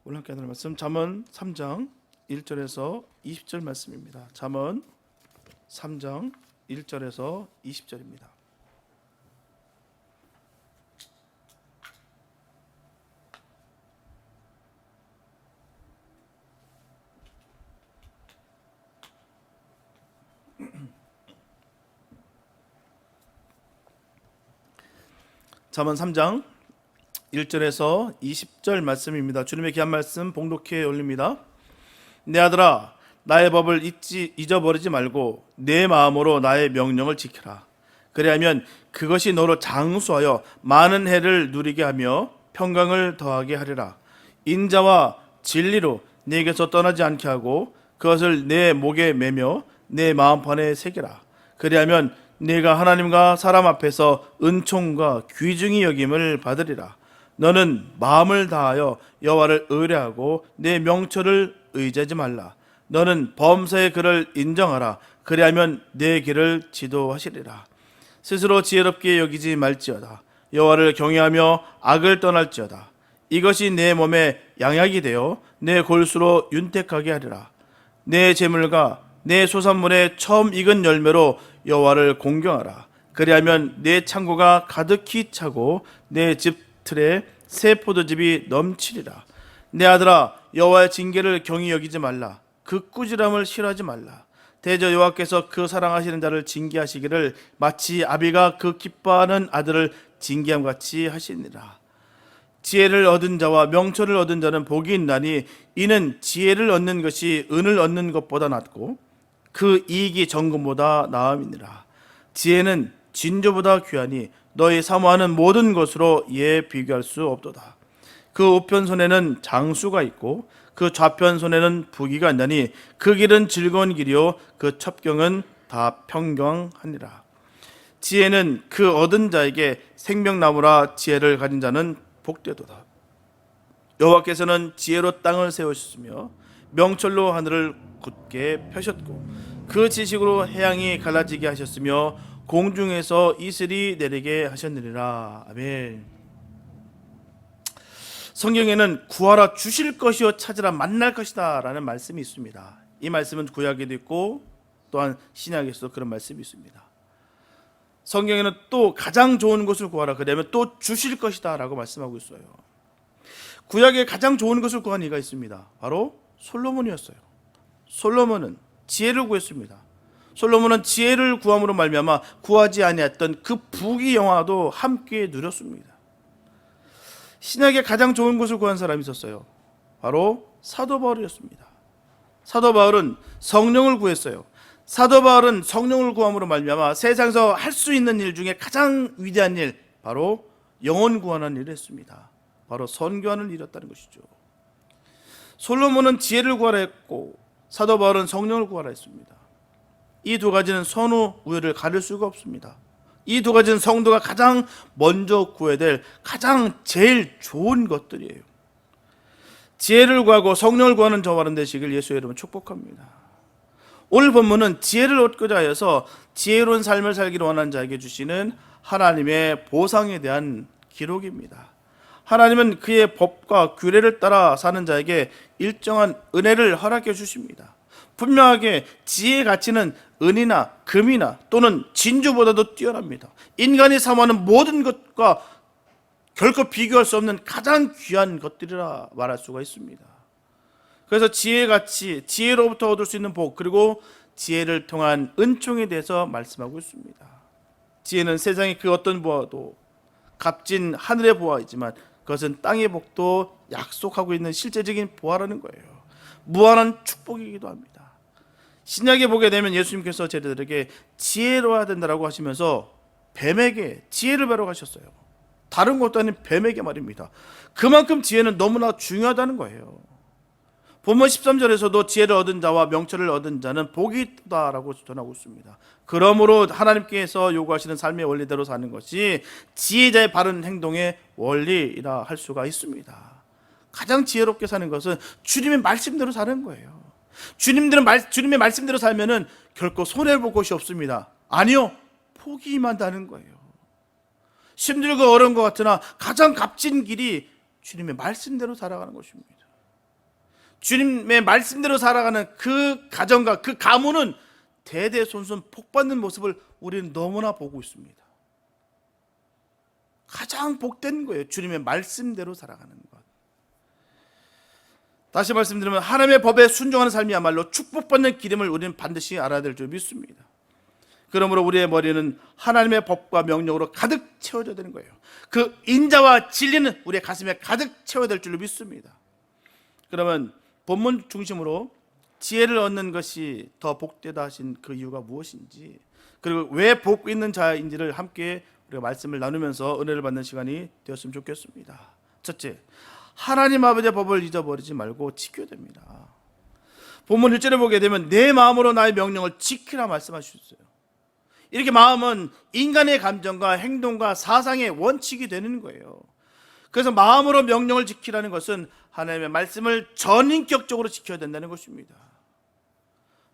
오늘 함께 하는 말씀 잠언 3장 1절에서 20절 말씀입니다. 잠언 3장 1절에서 20절입니다. 잠언 3장 1절에서 20절 말씀입니다. 주님의 귀한 말씀 봉독해 올립니다. 내 아들아, 나의 법을 잊어버리지 말고 내 마음으로 나의 명령을 지켜라. 그리하면 그것이 너로 장수하여 많은 해를 누리게 하며 평강을 더하게 하리라. 인자와 진리로 네게서 떠나지 않게 하고 그것을 내 목에 매며 내 마음판에 새기라. 그리하면 네가 하나님과 사람 앞에서 은총과 귀중히 여김을 받으리라. 너는 마음을 다하여 여호와를 의뢰하고 내 명철을 의지하지 말라. 너는 범사의 그를 인정하라. 그리하면 내 길을 지도하시리라. 스스로 지혜롭게 여기지 말지어다. 여호와를 경외하며 악을 떠날지어다. 이것이 내 몸에 양약이 되어 내 골수로 윤택하게 하리라. 내 재물과 내 소산물의 처음 익은 열매로 여호와를 공경하라. 그리하면 내 창고가 가득히 차고 내 집 틀에 새 포도즙이 넘치리라. 내 아들아, 여호와의 징계를 경히 여기지 말라. 그 꾸지람을 싫어하지 말라. 대저 여호와께서 그 사랑하시는 자를 징계하시기를 마치 아비가 그 기뻐하는 아들을 징계함 같이 하시니라. 지혜를 얻은 자와 명철을 얻은 자는 복이 있나니 이는 지혜를 얻는 것이 은을 얻는 것보다 낫고 그 이익이 정금보다 나음이니라. 지혜는 진주보다 귀하니 너희 사모하는 모든 것으로 이에 비교할 수 없도다. 그 우편손에는 장수가 있고 그 좌편손에는 부귀가 있나니 그 길은 즐거운 길이요 그 첩경은 다 평강하니라. 지혜는 그 얻은 자에게 생명나무라. 지혜를 가진 자는 복되도다. 여호와께서는 지혜로 땅을 세우셨으며 명철로 하늘을 굳게 펴셨고 그 지식으로 해양이 갈라지게 하셨으며 공중에서 이슬이 내리게 하셨느니라. 아멘. 성경에는 구하라 주실 것이요 찾으라 만날 것이다 라는 말씀이 있습니다. 이 말씀은 구약에도 있고 또한 신약에서도 그런 말씀이 있습니다. 성경에는 또 가장 좋은 것을 구하라 그러면 또 주실 것이다 라고 말씀하고 있어요. 구약에 가장 좋은 것을 구한 이가 있습니다. 바로 솔로몬이었어요. 솔로몬은 지혜를 구했습니다. 솔로몬은 지혜를 구함으로 말미암아 구하지 아니했던 그 부귀 영화도 함께 누렸습니다. 신약에 가장 좋은 것을 구한 사람이 있었어요. 바로 사도 바울이었습니다. 사도 바울은 성령을 구했어요. 사도 바울은 성령을 구함으로 말미암아 세상에서 할 수 있는 일 중에 가장 위대한 일, 바로 영혼 구하는 일을 했습니다. 바로 선교하는 일이었다는 것이죠. 솔로몬은 지혜를 구하라 했고 사도 바울은 성령을 구하라 했습니다. 이 두 가지는 선후 우열을 가릴 수가 없습니다. 이 두 가지는 성도가 가장 먼저 구해야 될 가장 제일 좋은 것들이에요. 지혜를 구하고 성령을 구하는 저와 여러분 되시길 예수의 이름으로 축복합니다. 오늘 본문은 지혜를 얻고자 하여서 지혜로운 삶을 살기를 원하는 자에게 주시는 하나님의 보상에 대한 기록입니다. 하나님은 그의 법과 규례를 따라 사는 자에게 일정한 은혜를 허락해 주십니다. 분명하게 지혜의 가치는 은이나 금이나 또는 진주보다도 뛰어납니다. 인간이 사모하는 모든 것과 결코 비교할 수 없는 가장 귀한 것들이라 말할 수가 있습니다. 그래서 지혜의 가치, 지혜로부터 얻을 수 있는 복, 그리고 지혜를 통한 은총에 대해서 말씀하고 있습니다. 지혜는 세상의 그 어떤 보아도 값진 하늘의 보아이지만 그것은 땅의 복도 약속하고 있는 실제적인 보아라는 거예요. 무한한 축복이기도 합니다. 신약에 보게 되면 예수님께서 제자들에게 지혜로워야 된다고 하시면서 뱀에게 지혜를 배러 가셨어요. 다른 것도 아닌 뱀에게 말입니다. 그만큼 지혜는 너무나 중요하다는 거예요. 본문 13절에서도 지혜를 얻은 자와 명철을 얻은 자는 복이 있다라고 전하고 있습니다. 그러므로 하나님께서 요구하시는 삶의 원리대로 사는 것이 지혜자의 바른 행동의 원리라 할 수가 있습니다. 가장 지혜롭게 사는 것은 주님의 말씀대로 사는 거예요. 주님의 말씀대로 살면은 결코 손해볼 것이 없습니다. 아니요, 복이 임한다는 거예요. 힘들고 어려운 것 같으나 가장 값진 길이 주님의 말씀대로 살아가는 것입니다. 주님의 말씀대로 살아가는 그 가정과 그 가문은 대대손손 복받는 모습을 우리는 너무나 보고 있습니다. 가장 복된 거예요. 주님의 말씀대로 살아가는 것. 다시 말씀드리면 하나님의 법에 순종하는 삶이야말로 축복받는 기름을 우리는 반드시 알아야 될 줄 믿습니다. 그러므로 우리의 머리는 하나님의 법과 명령으로 가득 채워져야 되는 거예요. 그 인자와 진리는 우리의 가슴에 가득 채워야 될 줄 믿습니다. 그러면 본문 중심으로 지혜를 얻는 것이 더 복되다 하신 그 이유가 무엇인지, 그리고 왜 복 있는 자인지를 함께 우리가 말씀을 나누면서 은혜를 받는 시간이 되었으면 좋겠습니다. 첫째, 하나님 아버지의 법을 잊어버리지 말고 지켜야 됩니다. 본문 1절에 보게 되면 내 마음으로 나의 명령을 지키라 말씀하셨어요. 이렇게 마음은 인간의 감정과 행동과 사상의 원칙이 되는 거예요. 그래서 마음으로 명령을 지키라는 것은 하나님의 말씀을 전인격적으로 지켜야 된다는 것입니다.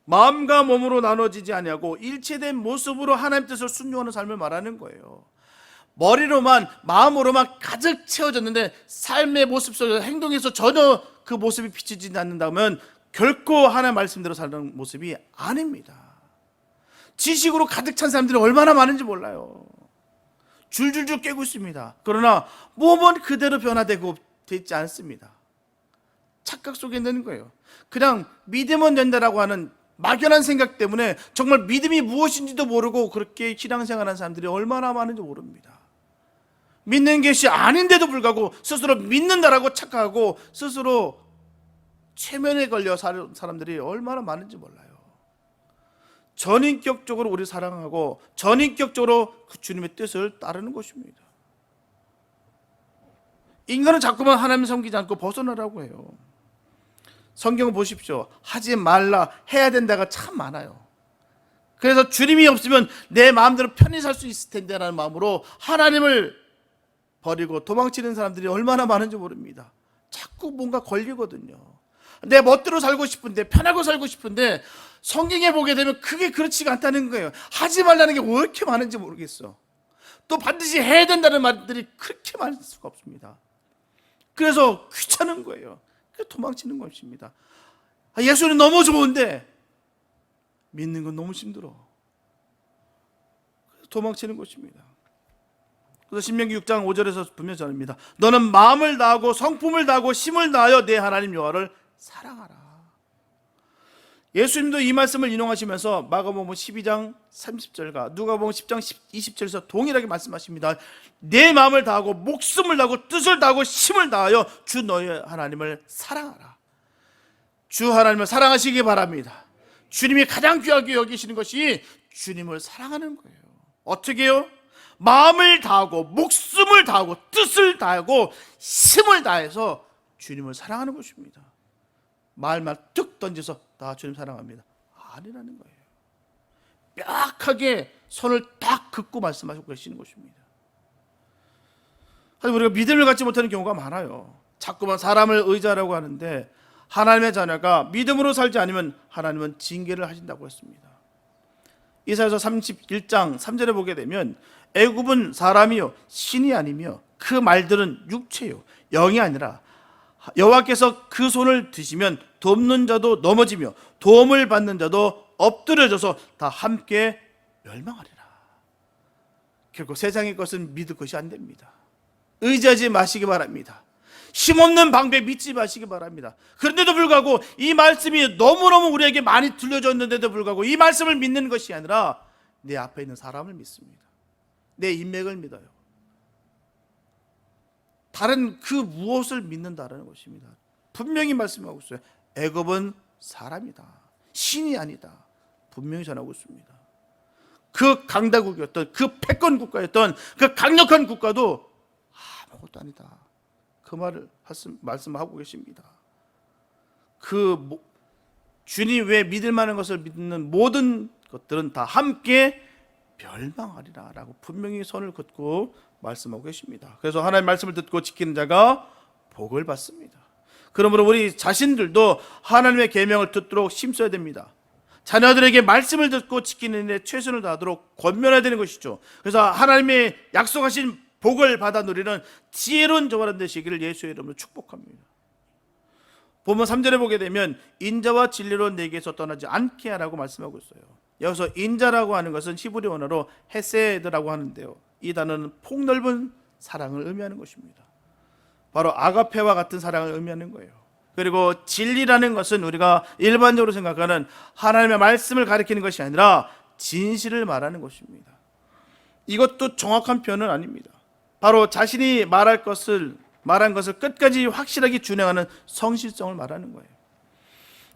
마음과 몸으로 나눠지지 아니하고 일체된 모습으로 하나님 뜻을 순종하는 삶을 말하는 거예요. 머리로만 마음으로만 가득 채워졌는데 삶의 모습 속에서 행동에서 전혀 그 모습이 비치지 않는다면 결코 하나님 말씀대로 사는 모습이 아닙니다. 지식으로 가득 찬 사람들이 얼마나 많은지 몰라요. 줄줄줄 깨고 있습니다. 그러나 몸은 그대로 변화되고 되지 않습니다. 착각 속에 있는 거예요. 그냥 믿으면 된다라고 하는 막연한 생각 때문에 정말 믿음이 무엇인지도 모르고 그렇게 신앙생활하는 사람들이 얼마나 많은지 모릅니다. 믿는 것이 아닌데도 불구하고 스스로 믿는다라고 착각하고 스스로 최면에 걸려 사는 사람들이 얼마나 많은지 몰라요. 전인격적으로 우리 사랑하고 전인격적으로 그 주님의 뜻을 따르는 것입니다. 인간은 자꾸만 하나님 섬기지 않고 벗어나라고 해요. 성경을 보십시오. 하지 말라, 해야 된다가 참 많아요. 그래서 주님이 없으면 내 마음대로 편히 살 수 있을 텐데 라는 마음으로 하나님을 버리고 도망치는 사람들이 얼마나 많은지 모릅니다. 자꾸 뭔가 걸리거든요. 내 멋대로 살고 싶은데, 편하고 살고 싶은데 성경에 보게 되면 그게 그렇지가 않다는 거예요. 하지 말라는 게 왜 이렇게 많은지 모르겠어. 또 반드시 해야 된다는 말들이 그렇게 많을 수가 없습니다. 그래서 귀찮은 거예요. 도망치는 것입니다. 예수는 너무 좋은데 믿는 건 너무 힘들어. 도망치는 것입니다. 그래서 신명기 6장 5절에서 분명히 전합니다. 너는 마음을 다하고 성품을 다하고 힘을 다하여 내 하나님 여호와를 사랑하라. 예수님도 이 말씀을 인용하시면서 마가복음 12장 30절과 누가복음 10장 20절에서 동일하게 말씀하십니다. 내 마음을 다하고 목숨을 다하고 뜻을 다하고 힘을 다하여 주 너의 하나님을 사랑하라. 주 하나님을 사랑하시기 바랍니다. 주님이 가장 귀하게 여기시는 것이 주님을 사랑하는 거예요. 어떻게 해요? 마음을 다하고 목숨을 다하고 뜻을 다하고 힘을 다해서 주님을 사랑하는 것입니다. 말만 툭 던져서 나 주님 사랑합니다, 아니라는 거예요. 명확하게 손을 딱 긋고 말씀하시고 계시는 것입니다. 하지만 우리가 믿음을 갖지 못하는 경우가 많아요. 자꾸만 사람을 의지하라고 하는데 하나님의 자녀가 믿음으로 살지 않으면 하나님은 징계를 하신다고 했습니다. 이사야서 31장 3절에 보게 되면 애굽은 사람이요 신이 아니며 그 말들은 육체요 영이 아니라 여호와께서 그 손을 드시면 돕는 자도 넘어지며 도움을 받는 자도 엎드려져서 다 함께 멸망하리라. 결국 세상의 것은 믿을 것이 안 됩니다. 의지하지 마시기 바랍니다. 힘없는 방배 믿지 마시기 바랍니다. 그런데도 불구하고 이 말씀이 너무너무 우리에게 많이 들려졌는데도 불구하고 이 말씀을 믿는 것이 아니라 내 앞에 있는 사람을 믿습니다. 내 인맥을 믿어요. 다른 그 무엇을 믿는다라는 것입니다. 분명히 말씀하고 있어요. 애굽은 사람이다, 신이 아니다. 분명히 전하고 있습니다. 그 강다국이었던 그 패권 국가였던 그 강력한 국가도 아무것도 아니다. 그 말을 말씀하고 계십니다. 주님 외에 믿을 만한 것을 믿는 모든 것들은 다 함께 멸망하리라 라고 분명히 선을 긋고 말씀하고 계십니다. 그래서 하나님의 말씀을 듣고 지키는 자가 복을 받습니다. 그러므로 우리 자신들도 하나님의 계명을 듣도록 힘써야 됩니다. 자녀들에게 말씀을 듣고 지키는 데 최선을 다하도록 권면해야 되는 것이죠. 그래서 하나님의 약속하신 복을 받아 누리는 지혜로운 저와 되시기를 예수의 이름으로 축복합니다. 본문 3절에 보게 되면 인자와 진리로 내게서 떠나지 않게 하라고 말씀하고 있어요. 여기서 인자라고 하는 것은 히브리 언어로 헤세드라고 하는데요, 이 단어는 폭넓은 사랑을 의미하는 것입니다. 바로 아가페와 같은 사랑을 의미하는 거예요. 그리고 진리라는 것은 우리가 일반적으로 생각하는 하나님의 말씀을 가리키는 것이 아니라 진실을 말하는 것입니다. 이것도 정확한 표현은 아닙니다. 바로 자신이 말한 것을 끝까지 확실하게 준행하는 성실성을 말하는 거예요.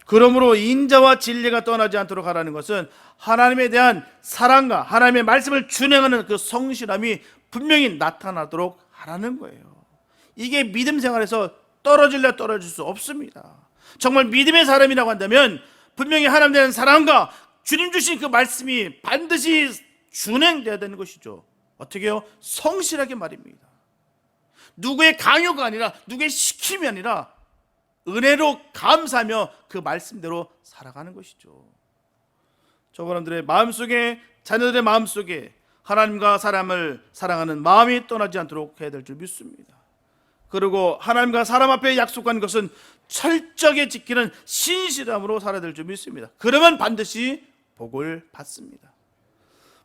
그러므로 인자와 진리가 떠나지 않도록 하라는 것은 하나님에 대한 사랑과 하나님의 말씀을 준행하는 그 성실함이 분명히 나타나도록 하라는 거예요. 이게 믿음 생활에서 떨어질래 떨어질 수 없습니다. 정말 믿음의 사람이라고 한다면 분명히 하나님에 대한 사랑과 주님 주신 그 말씀이 반드시 준행되어야 되는 것이죠. 어떻게 해요? 성실하게 말입니다. 누구의 강요가 아니라, 누구의 시킴이 아니라 은혜로 감사하며 그 말씀대로 살아가는 것이죠. 저분들의 마음속에, 자녀들의 마음속에 하나님과 사람을 사랑하는 마음이 떠나지 않도록 해야 될 줄 믿습니다. 그리고 하나님과 사람 앞에 약속한 것은 철저하게 지키는 신실함으로 살아야 될 줄 믿습니다. 그러면 반드시 복을 받습니다.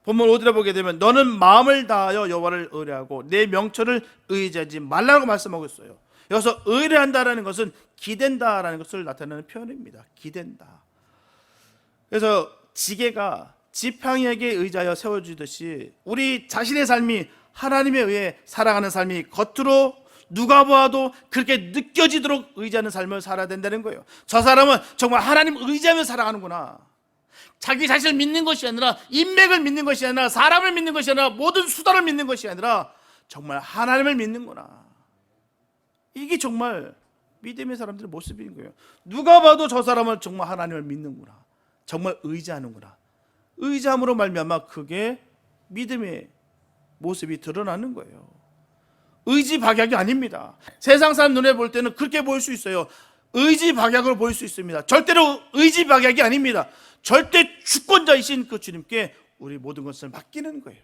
본문 5절에 보게 되면 너는 마음을 다하여 여호와를 의뢰하고 내 명철을 의지하지 말라고 말씀하고 있어요. 여기서 의뢰한다라는 것은 기댄다라는 것을 나타내는 표현입니다. 기댄다. 그래서 지게가 지팡이에게 의지하여 세워주듯이 우리 자신의 삶이 하나님에 의해 살아가는 삶이 겉으로 누가 보아도 그렇게 느껴지도록 의지하는 삶을 살아야 된다는 거예요. 저 사람은 정말 하나님 의지하며 살아가는구나. 자기 자신을 믿는 것이 아니라, 인맥을 믿는 것이 아니라, 사람을 믿는 것이 아니라, 모든 수단을 믿는 것이 아니라 정말 하나님을 믿는구나. 이게 정말 믿음의 사람들의 모습인 거예요. 누가 봐도 저 사람은 정말 하나님을 믿는구나, 정말 의지하는구나. 의지함으로 말미암아 그게 믿음의 모습이 드러나는 거예요. 의지 박약이 아닙니다. 세상 사람 눈에 볼 때는 그렇게 보일 수 있어요. 의지 박약으로 보일 수 있습니다. 절대로 의지 박약이 아닙니다. 절대 주권자이신 그 주님께 우리 모든 것을 맡기는 거예요.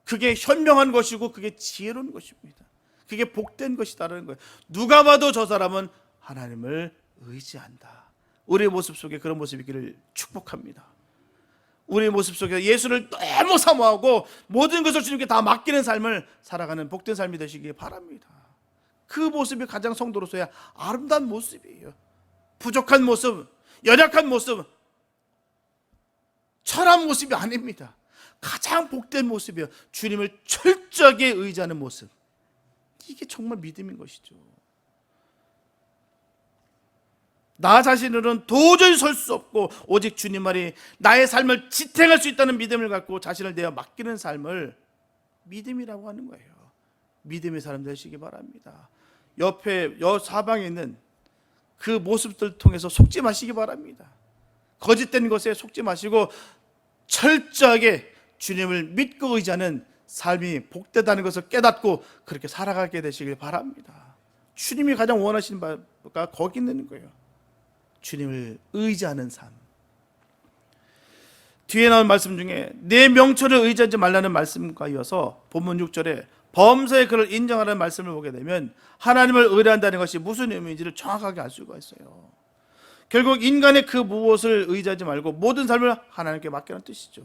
그게 현명한 것이고 그게 지혜로운 것입니다. 그게 복된 것이다라는 거예요. 누가 봐도 저 사람은 하나님을 의지한다. 우리의 모습 속에 그런 모습이 있기를 축복합니다. 우리의 모습 속에 예수를 너무 사모하고 모든 것을 주님께 다 맡기는 삶을 살아가는 복된 삶이 되시기 바랍니다. 그 모습이 가장 성도로서의 아름다운 모습이에요. 부족한 모습, 연약한 모습, 철한 모습이 아닙니다. 가장 복된 모습이에요. 주님을 철저하게 의지하는 모습. 이게 정말 믿음인 것이죠. 나 자신으로는 도저히 설 수 없고 오직 주님 말이 나의 삶을 지탱할 수 있다는 믿음을 갖고 자신을 내어 맡기는 삶을 믿음이라고 하는 거예요. 믿음의 사람 되시기 바랍니다. 옆에 사방에 있는 그 모습들 통해서 속지 마시기 바랍니다. 거짓된 것에 속지 마시고 철저하게 주님을 믿고 의지하는 삶이 복되다는 것을 깨닫고 그렇게 살아가게 되시길 바랍니다. 주님이 가장 원하시는 바가 거기 있는 거예요. 주님을 의지하는 삶. 뒤에 나온 말씀 중에 내 명철을 의지하지 말라는 말씀과 이어서 본문 6절에 범사의 그를 인정하라는 말씀을 보게 되면 하나님을 의뢰한다는 것이 무슨 의미인지를 정확하게 알 수가 있어요. 결국 인간의 그 무엇을 의지하지 말고 모든 삶을 하나님께 맡기는 뜻이죠.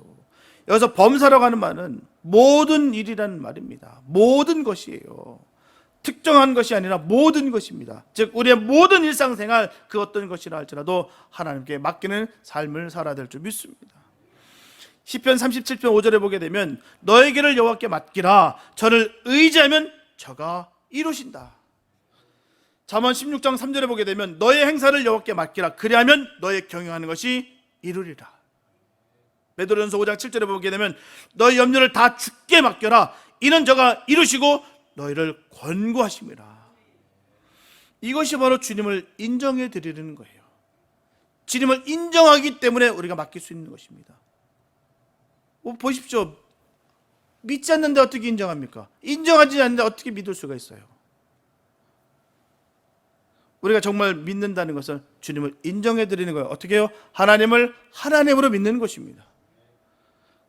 여기서 범사라고 하는 말은 모든 일이라는 말입니다. 모든 것이에요. 특정한 것이 아니라 모든 것입니다. 즉 우리의 모든 일상생활 그 어떤 것이라 할지라도 하나님께 맡기는 삶을 살아야 될 줄 믿습니다. 시편 37편 5절에 보게 되면 너의 길을 여호와께 맡기라. 저를 의지하면 저가 이루신다. 잠언 16장 3절에 보게 되면 너의 행사를 여호와께 맡기라. 그리하면 너의 경영하는 것이 이루리라. 베드로전서 5장 7절에 보게 되면 너의 염려를 다 주께 맡겨라. 이는 저가 이루시고 너희를 권고하심이라. 이것이 바로 주님을 인정해 드리는 거예요. 주님을 인정하기 때문에 우리가 맡길 수 있는 것입니다. 보십시오. 믿지 않는데 어떻게 인정합니까? 인정하지 않는데 어떻게 믿을 수가 있어요? 우리가 정말 믿는다는 것은 주님을 인정해 드리는 거예요. 어떻게 해요? 하나님을 하나님으로 믿는 것입니다.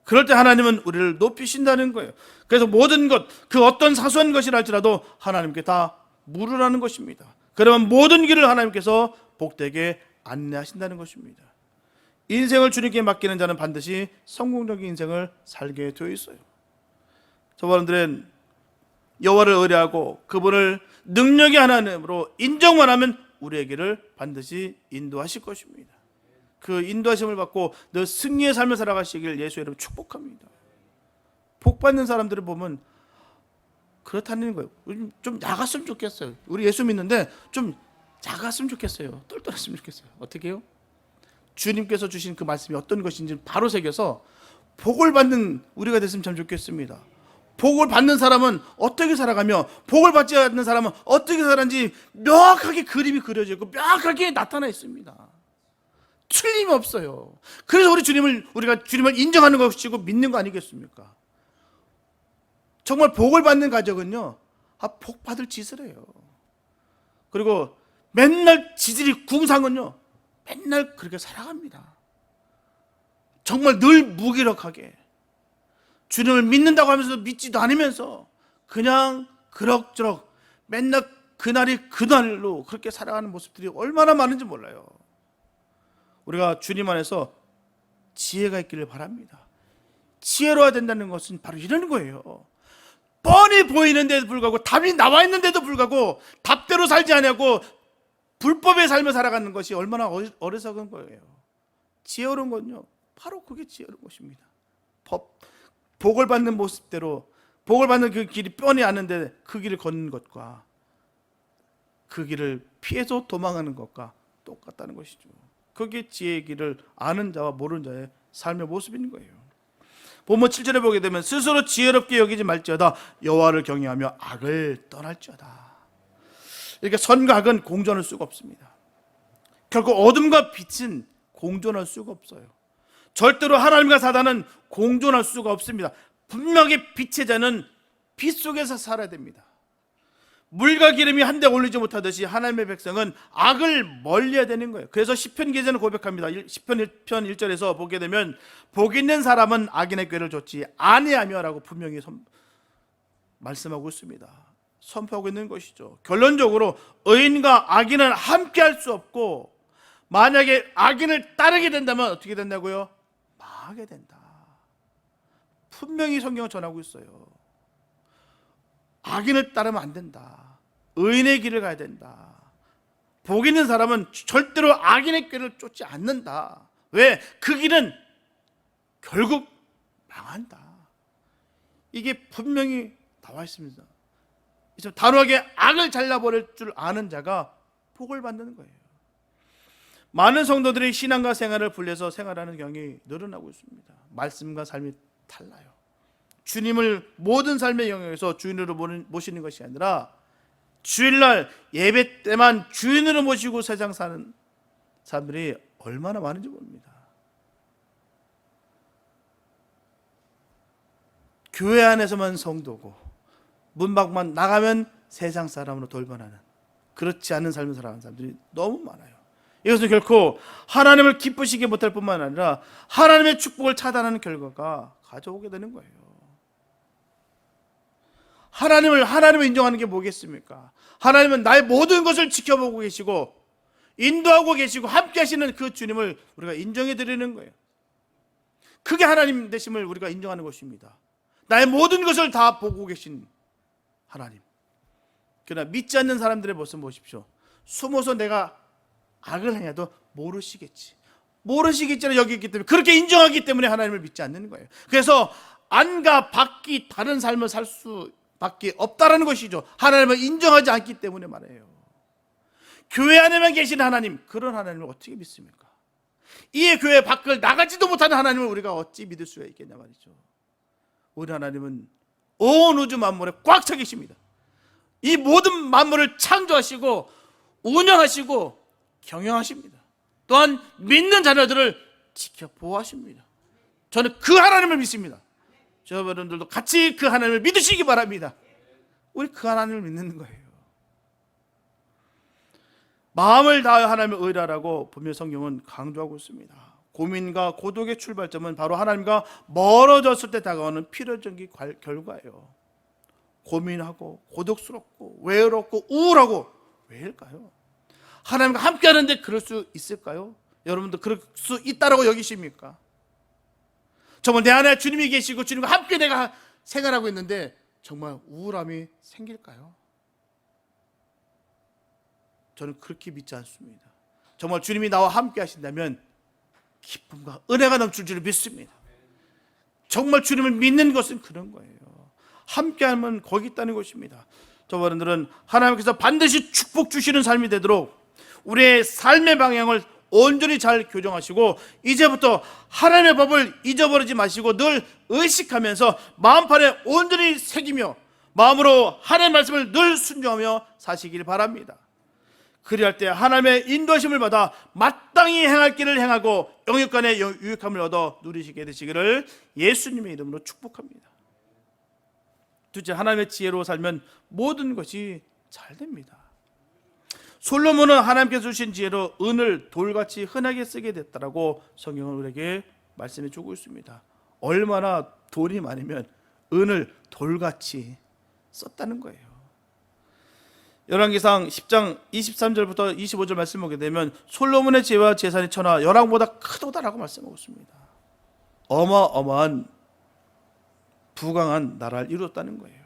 그럴 때 하나님은 우리를 높이신다는 거예요. 그래서 모든 것, 그 어떤 사소한 것이라 할지라도 하나님께 다 물으라는 것입니다. 그러면 모든 길을 하나님께서 복되게 안내하신다는 것입니다. 인생을 주님께 맡기는 자는 반드시 성공적인 인생을 살게 되어 있어요. 저분들은 여호와를 의뢰하고 그분을 능력의 하나님으로 인정만 하면 우리에게를 반드시 인도하실 것입니다. 그 인도하심을 받고 늘 승리의 삶을 살아가시길 예수의 이름으로 축복합니다. 복 받는 사람들을 보면 그렇다는 거예요. 좀 작았으면 좋겠어요. 우리 예수 믿는데 좀 작았으면 좋겠어요. 똘똘했으면 좋겠어요. 어떻게 해요? 주님께서 주신 그 말씀이 어떤 것인지 바로 새겨서 복을 받는 우리가 됐으면 참 좋겠습니다. 복을 받는 사람은 어떻게 살아가며 복을 받지 않는 사람은 어떻게 살았는지 명확하게 그림이 그려져 있고 명확하게 나타나 있습니다. 틀림이 없어요. 그래서 우리가 주님을 인정하는 것이고 믿는 거 아니겠습니까? 정말 복을 받는 가정은요, 복 받을 짓을 해요. 그리고 맨날 지들이 궁상은요, 맨날 그렇게 살아갑니다. 정말 늘 무기력하게 주님을 믿는다고 하면서도 믿지도 않으면서 그냥 그럭저럭 맨날 그날이 그날로 그렇게 살아가는 모습들이 얼마나 많은지 몰라요. 우리가 주님 안에서 지혜가 있기를 바랍니다. 지혜로워야 된다는 것은 바로 이런 거예요. 뻔히 보이는데도 불구하고 답이 나와 있는데도 불구하고 답대로 살지 않냐고 불법의 삶을 살아가는 것이 얼마나 어리석은 거예요. 지혜로운 건요, 바로 그게 지혜로운 것입니다. 복을 받는 모습대로 복을 받는 그 길이 뻔히 아는데 그 길을 걷는 것과 그 길을 피해서 도망하는 것과 똑같다는 것이죠. 그게 지혜의 길을 아는 자와 모르는 자의 삶의 모습인 거예요. 본문 7절에 보게 되면 스스로 지혜롭게 여기지 말지어다 여호와를 경외하며 악을 떠날지어다. 이렇게 선과 악은 공존할 수가 없습니다. 결국 어둠과 빛은 공존할 수가 없어요. 절대로 하나님과 사단은 공존할 수가 없습니다. 분명히 빛의 자는 빛 속에서 살아야 됩니다. 물과 기름이 한데 어울리지 못하듯이 하나님의 백성은 악을 멀리해야 되는 거예요. 그래서 시편 기자는 고백합니다. 시편 1편 1절에서 보게 되면 복 있는 사람은 악인의 꾀를 좇지 아니하며 라고 분명히 말씀하고 있습니다. 선포하고 있는 것이죠. 결론적으로 의인과 악인은 함께 할 수 없고 만약에 악인을 따르게 된다면 어떻게 된다고요? 망하게 된다. 분명히 성경을 전하고 있어요. 악인을 따르면 안 된다. 의인의 길을 가야 된다. 복 있는 사람은 절대로 악인의 꾀를 쫓지 않는다. 왜? 그 길은 결국 망한다. 이게 분명히 나와 있습니다. 그래서 단호하게 악을 잘라버릴 줄 아는 자가 복을 받는 거예요. 많은 성도들이 신앙과 생활을 분리해서 생활하는 경향이 늘어나고 있습니다. 말씀과 삶이 달라요. 주님을 모든 삶의 영역에서 주인으로 모시는 것이 아니라 주일날 예배 때만 주인으로 모시고 세상 사는 사람들이 얼마나 많은지 모릅니다. 교회 안에서만 성도고 문 밖만 나가면 세상 사람으로 돌변하는, 그렇지 않은 삶을 살아가는 사람들이 너무 많아요. 이것은 결코 하나님을 기쁘시게 못할 뿐만 아니라 하나님의 축복을 차단하는 결과가 가져오게 되는 거예요. 하나님을 인정하는 게 뭐겠습니까? 하나님은 나의 모든 것을 지켜보고 계시고 인도하고 계시고 함께 하시는 그 주님을 우리가 인정해 드리는 거예요. 그게 하나님 되심을 우리가 인정하는 것입니다. 나의 모든 것을 다 보고 계신 하나님. 그러나 믿지 않는 사람들의 모습 보십시오. 숨어서 내가 악을 행해도 모르시겠지는 여기 있기 때문에, 그렇게 인정하기 때문에 하나님을 믿지 않는 거예요. 그래서 안과 밖이 다른 삶을 살 수밖에 없다라는 것이죠. 하나님을 인정하지 않기 때문에 말이에요. 교회 안에만 계신 하나님, 그런 하나님을 어떻게 믿습니까? 이 교회 밖을 나가지도 못하는 하나님을 우리가 어찌 믿을 수가 있겠냐 말이죠. 우리 하나님은 온 우주 만물에 꽉 차 계십니다. 이 모든 만물을 창조하시고 운영하시고 경영하십니다. 또한 믿는 자녀들을 지켜 보호하십니다. 저는 그 하나님을 믿습니다. 여러분들도 같이 그 하나님을 믿으시기 바랍니다. 우리 그 하나님을 믿는 거예요. 마음을 다하여 하나님을 의뢰하라고 분명 성경은 강조하고 있습니다. 고민과 고독의 출발점은 바로 하나님과 멀어졌을 때 다가오는 필연적인 결과예요. 고민하고 고독스럽고 외롭고 우울하고 왜일까요? 하나님과 함께 하는데 그럴 수 있을까요? 여러분도 그럴 수 있다라고 여기십니까? 정말 내 안에 주님이 계시고 주님과 함께 내가 생활하고 있는데 정말 우울함이 생길까요? 저는 그렇게 믿지 않습니다. 정말 주님이 나와 함께 하신다면 기쁨과 은혜가 넘칠 줄 믿습니다. 정말 주님을 믿는 것은 그런 거예요. 함께하면 거기 있다는 것입니다. 저분들은 하나님께서 반드시 축복 주시는 삶이 되도록 우리의 삶의 방향을 온전히 잘 교정하시고 이제부터 하나님의 법을 잊어버리지 마시고 늘 의식하면서 마음판에 온전히 새기며 마음으로 하나님의 말씀을 늘 순종하며 사시길 바랍니다. 그리할 때 하나님의 인도하심을 받아 마땅히 행할 길을 행하고 영육간의 유익함을 얻어 누리시게 되시기를 예수님의 이름으로 축복합니다. 둘째, 하나님의 지혜로 살면 모든 것이 잘 됩니다. 솔로몬은 하나님께서 주신 지혜로 은을 돌같이 흔하게 쓰게 됐다라고 성경은 우리에게 말씀해 주고 있습니다. 얼마나 돈이 많으면 은을 돌같이 썼다는 거예요. 열왕기상 10장 23절부터 25절 말씀 보게 되면 솔로몬의 지혜와 재산이 천하 열왕보다 크도다라고 말씀하고 있습니다. 어마어마한 부강한 나라를 이루었다는 거예요.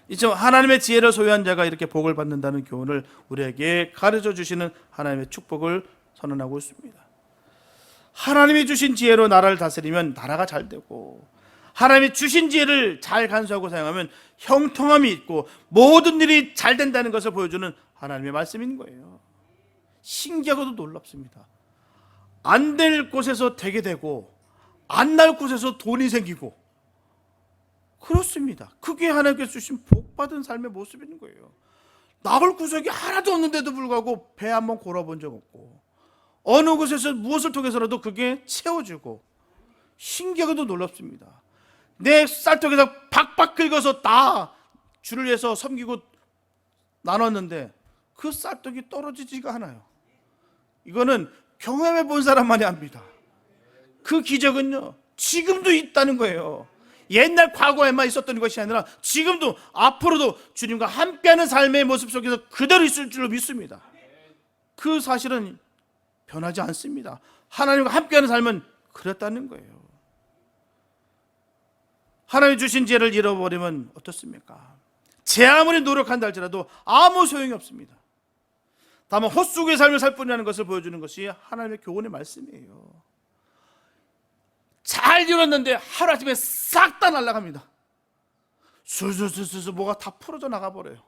이제 하나님의 지혜를 소유한 자가 이렇게 복을 받는다는 교훈을 우리에게 가르쳐 주시는 하나님의 축복을 선언하고 있습니다. 하나님이 주신 지혜로 나라를 다스리면 나라가 잘 되고 하나님이 주신 지혜를 잘 간수하고 사용하면 형통함이 있고 모든 일이 잘 된다는 것을 보여주는 하나님의 말씀인 거예요. 신기하고도 놀랍습니다. 안 될 곳에서 되게 되고 안 날 곳에서 돈이 생기고 그렇습니다. 그게 하나님께서 주신 복받은 삶의 모습인 거예요. 나올 구석이 하나도 없는데도 불구하고 배 한번 골아본 적 없고 어느 곳에서 무엇을 통해서라도 그게 채워지고 신기하게도 놀랍습니다. 내 쌀떡에서 박박 긁어서 다 주를 위해서 섬기고 나눴는데 그 쌀떡이 떨어지지가 않아요. 이거는 경험해 본 사람만이 압니다. 그 기적은요 지금도 있다는 거예요. 옛날 과거에만 있었던 것이 아니라 지금도 앞으로도 주님과 함께하는 삶의 모습 속에서 그대로 있을 줄로 믿습니다. 그 사실은 변하지 않습니다. 하나님과 함께하는 삶은 그렇다는 거예요. 하나님이 주신 지혜를 잃어버리면 어떻습니까? 제 아무리 노력한다 할지라도 아무 소용이 없습니다. 다만 헛수고의 삶을 살 뿐이라는 것을 보여주는 것이 하나님의 교훈의 말씀이에요. 잘 이뤘는데 하루아침에 싹 다 날아갑니다. 술술술술 뭐가 다 풀어져 나가버려요.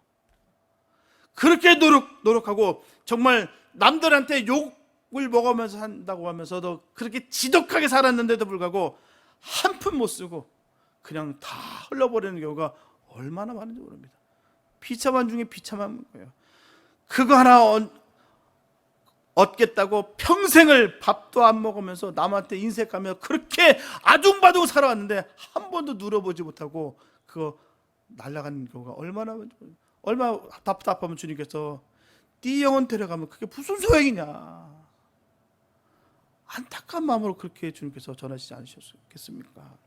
그렇게 노력하고 정말 남들한테 욕을 먹으면서 산다고 하면서도 그렇게 지독하게 살았는데도 불구하고 한 푼 못 쓰고 그냥 다 흘러버리는 경우가 얼마나 많은지 모릅니다. 비참한 중에 비참한 거예요. 그거 하나 얻겠다고 평생을 밥도 안 먹으면서 남한테 인색하며 그렇게 아둥바둥 살아왔는데 한 번도 누려보지 못하고 그거 날아가는 경우가 얼마나 답답하면 주님께서 네 영혼 데려가면 그게 무슨 소용이냐 안타까운 마음으로 그렇게 주님께서 전하시지 않으셨겠습니까?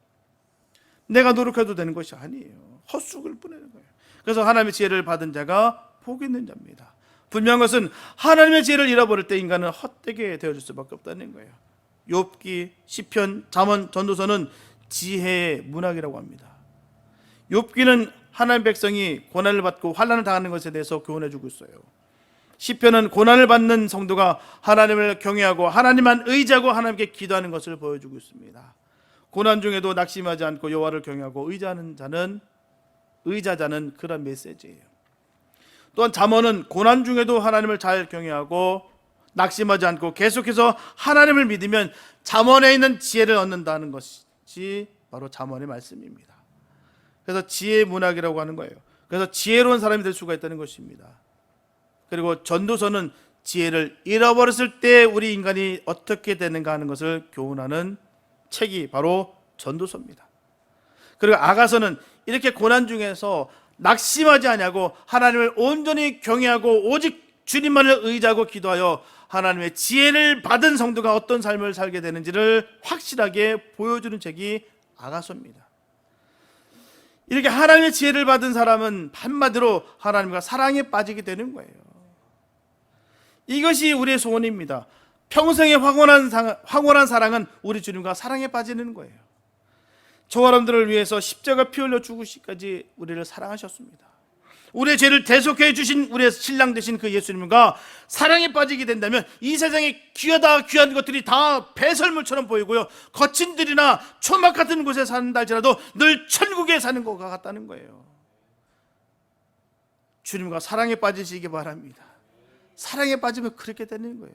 내가 노력해도 되는 것이 아니에요. 헛수고를 뿌리는 거예요. 그래서 하나님의 지혜를 받은 자가 복 있는 자입니다. 분명한 것은 하나님의 지혜를 잃어버릴 때 인간은 헛되게 되어질 수밖에 없다는 거예요. 욥기, 시편, 잠언, 전도서는 지혜의 문학이라고 합니다. 욥기는 하나님 백성이 고난을 받고 환난을 당하는 것에 대해서 교훈해 주고 있어요. 시편은 고난을 받는 성도가 하나님을 경외하고 하나님만 의지하고 하나님께 기도하는 것을 보여주고 있습니다. 고난 중에도 낙심하지 않고 여호와를 경외하고 의자자는 그런 메시지예요. 또한 잠언은 고난 중에도 하나님을 잘 경외하고 낙심하지 않고 계속해서 하나님을 믿으면 잠언에 있는 지혜를 얻는다는 것이 바로 잠언의 말씀입니다. 그래서 지혜의 문학이라고 하는 거예요. 그래서 지혜로운 사람이 될 수가 있다는 것입니다. 그리고 전도서는 지혜를 잃어버렸을 때 우리 인간이 어떻게 되는가 하는 것을 교훈하는 책이 바로 전도서입니다. 그리고 아가서는 이렇게 고난 중에서 낙심하지 아니하고 하나님을 온전히 경외하고 오직 주님만을 의지하고 기도하여 하나님의 지혜를 받은 성도가 어떤 삶을 살게 되는지를 확실하게 보여주는 책이 아가서입니다. 이렇게 하나님의 지혜를 받은 사람은 한마디로 하나님과 사랑에 빠지게 되는 거예요. 이것이 우리의 소원입니다. 평생의 황홀한 사랑은 우리 주님과 사랑에 빠지는 거예요. 저와 여러분들을 위해서 십자가 피 흘려 죽으시기까지 우리를 사랑하셨습니다. 우리의 죄를 대속해 주신 우리의 신랑 되신 그 예수님과 사랑에 빠지게 된다면 이 세상에 귀한 것들이 다 배설물처럼 보이고요, 거친 들이나 초막 같은 곳에 산다 할지라도 늘 천국에 사는 것과 같다는 거예요. 주님과 사랑에 빠지시기 바랍니다. 사랑에 빠지면 그렇게 되는 거예요.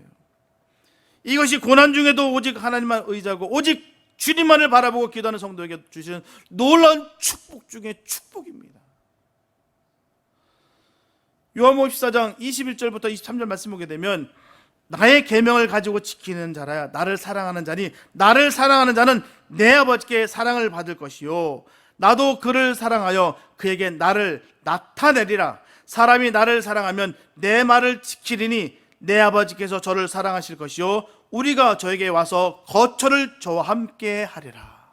이것이 고난 중에도 오직 하나님만 의지하고 오직 주님만을 바라보고 기도하는 성도에게 주시는 놀라운 축복 중에 축복입니다. 요한복음 14장 21절부터 23절 말씀 보게 되면, 나의 계명을 가지고 지키는 자라야 나를 사랑하는 자니 나를 사랑하는 자는 내 아버지께 사랑을 받을 것이요 나도 그를 사랑하여 그에게 나를 나타내리라. 사람이 나를 사랑하면 내 말을 지키리니 내 아버지께서 저를 사랑하실 것이요 우리가 저에게 와서 거처를 저와 함께 하리라.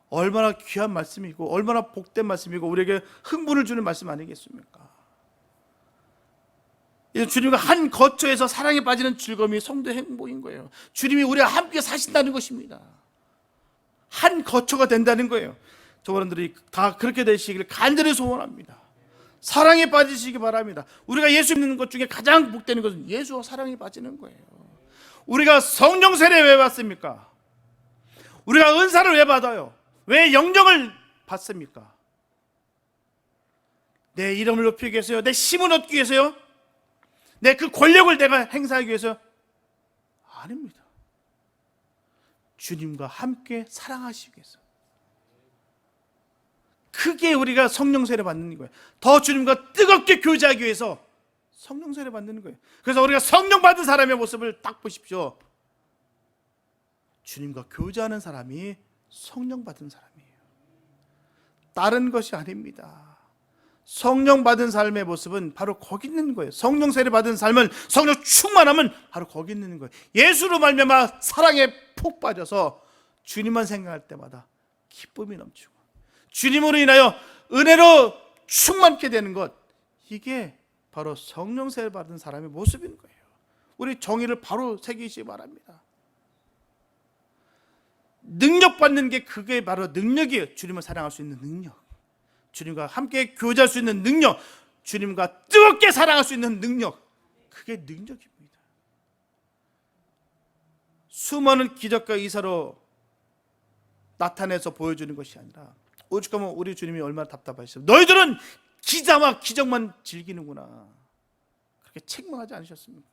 얼마나 귀한 말씀이고 얼마나 복된 말씀이고 우리에게 흥분을 주는 말씀 아니겠습니까? 주님과 한 거처에서 사랑에 빠지는 즐거움이 성도의 행복인 거예요. 주님이 우리와 함께 사신다는 것입니다. 한 거처가 된다는 거예요. 저분들이 다 그렇게 되시기를 간절히 소원합니다. 사랑에 빠지시기 바랍니다. 우리가 예수 믿는 것 중에 가장 복되는 것은 예수와 사랑에 빠지는 거예요. 우리가 성령 세례 왜 받습니까? 우리가 은사를 왜 받아요? 왜 영령을 받습니까? 내 이름을 높이기 위해서요? 내 힘을 얻기 위해서요? 내 그 권력을 내가 행사하기 위해서? 아닙니다. 주님과 함께 사랑하시기 위해서. 크게 우리가 성령 세례 받는 거예요. 더 주님과 뜨겁게 교제하기 위해서 성령 세례 받는 거예요. 그래서 우리가 성령 받은 사람의 모습을 딱 보십시오. 주님과 교제하는 사람이 성령 받은 사람이에요. 다른 것이 아닙니다. 성령 받은 삶의 모습은 바로 거기 있는 거예요. 성령 세례 받은 삶은, 성령 충만함은 바로 거기 있는 거예요. 예수로 말미암아 사랑에 푹 빠져서 주님만 생각할 때마다 기쁨이 넘치고 주님으로 인하여 은혜로 충만케 되는 것, 이게 바로 성령 세례 받은 사람의 모습인 거예요. 우리 정의를 바로 새기시기 바랍니다. 능력 받는 게, 그게 바로 능력이에요. 주님을 사랑할 수 있는 능력, 주님과 함께 교제할 수 있는 능력, 주님과 뜨겁게 사랑할 수 있는 능력, 그게 능력입니다. 수많은 기적과 이사로 나타내서 보여주는 것이 아니라, 오죽하면 우리 주님이 얼마나 답답하시죠. 너희들은 기사와 기적만 즐기는구나, 그렇게 책망하지 않으셨습니까?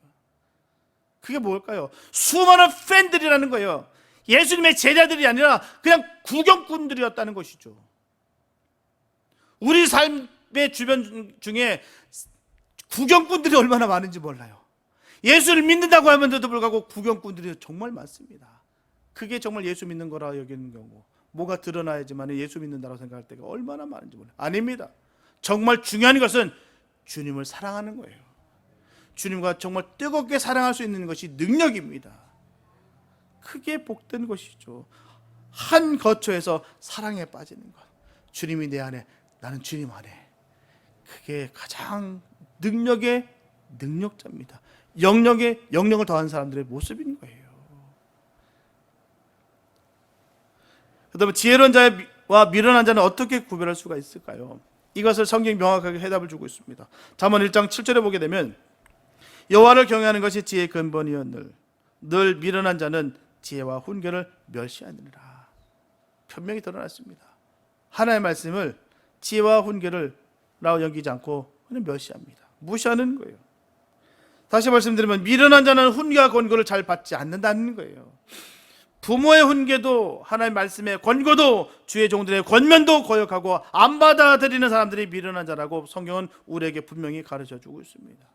그게 뭘까요? 수많은 팬들이라는 거예요. 예수님의 제자들이 아니라 그냥 구경꾼들이었다는 것이죠. 우리 삶의 주변 중에 구경꾼들이 얼마나 많은지 몰라요. 예수를 믿는다고 하면서도 불구하고 구경꾼들이 정말 많습니다. 그게 정말 예수 믿는 거라 여기는 경우, 뭐가 드러나야지만 예수 믿는다고 생각할 때가 얼마나 많은지 몰라요. 아닙니다. 정말 중요한 것은 주님을 사랑하는 거예요. 주님과 정말 뜨겁게 사랑할 수 있는 것이 능력입니다. 크게 복된 것이죠. 한 거처에서 사랑에 빠지는 것, 주님이 내 안에, 나는 주님 안에, 그게 가장 능력의 능력자입니다. 영역에 영역을 더한 사람들의 모습인 거예요. 그다음에 지혜로운 자와 미련한 자는 어떻게 구별할 수가 있을까요? 이것을 성경이 명확하게 해답을 주고 있습니다. 잠언 1장 7절에 보게 되면, 여호와를 경외하는 것이 지혜의 근본이여 늘 미련한 자는 지혜와 훈계를 멸시하느니라. 분명히 드러났습니다. 하나님의 말씀을 지혜와 훈계를 라고 여기지 않고 그냥 멸시합니다. 무시하는 거예요. 다시 말씀드리면, 미련한 자는 훈계와 권고를 잘 받지 않는다는 거예요. 부모의 훈계도, 하나님의 말씀의 권고도, 주의 종들의 권면도 거역하고 안 받아들이는 사람들이 미련한 자라고 성경은 우리에게 분명히 가르쳐주고 있습니다.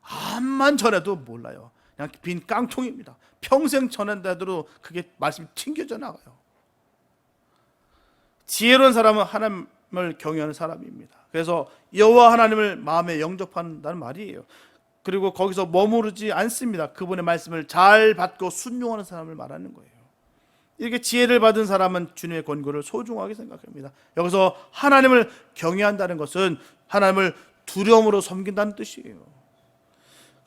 암만 전해도 몰라요. 그냥 빈 깡통입니다. 평생 전한다도 그게 말씀이 튕겨져 나가요. 지혜로운 사람은 하나님을 경외하는 사람입니다. 그래서 여호와 하나님을 마음에 영접한다는 말이에요. 그리고 거기서 머무르지 않습니다. 그분의 말씀을 잘 받고 순종하는 사람을 말하는 거예요. 이렇게 지혜를 받은 사람은 주님의 권고를 소중하게 생각합니다. 여기서 하나님을 경외한다는 것은 하나님을 두려움으로 섬긴다는 뜻이에요.